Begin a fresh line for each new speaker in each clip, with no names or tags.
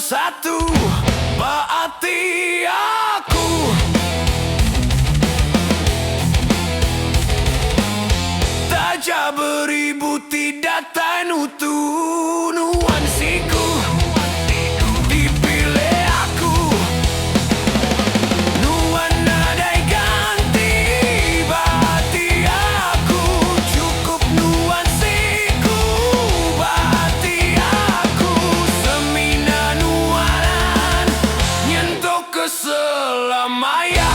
bersatu, berarti aku. Tajam beribu tidak tanutu nuansiku. Dipilih aku, nuan nadai ganti berarti aku. Cukup nuansiku berarti aku. Semina nuanan nyentuh keselamanya.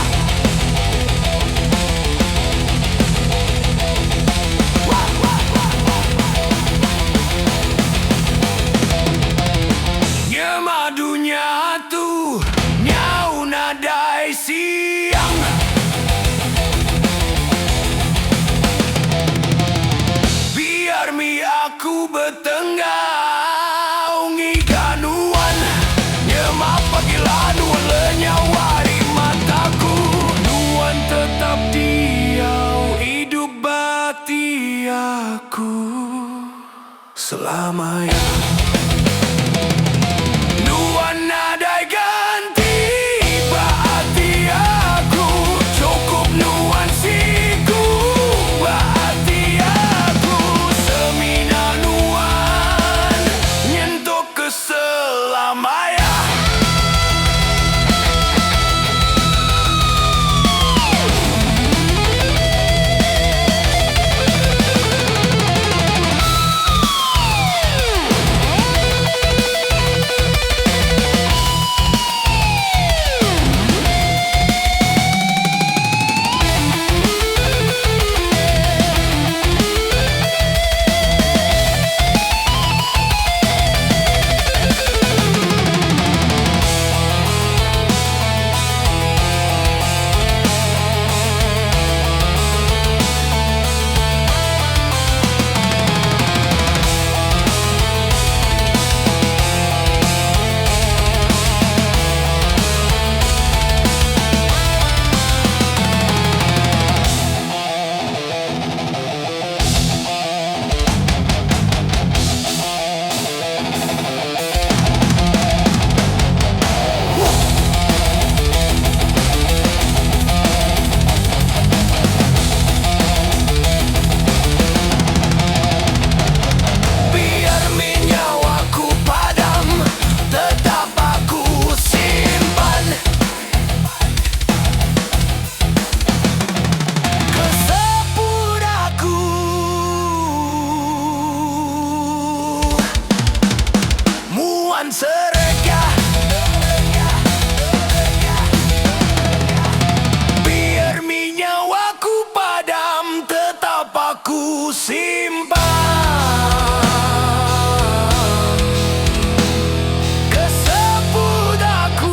Madunya tu nyau nadai siang. Biar mi aku bertengah ganuan. Nyema pagilah nuan lenyawari mataku. Nuan tetap diau hidup bati aku selamanya. Nadai ganti berarti aku. Cukup nuansiku berarti aku. Semina nuan nyentuh keselamanya. Serega, biar minyawaku padam, tetap aku simpan. Kesebut aku,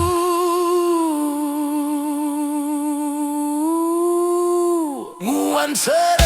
nguan serega.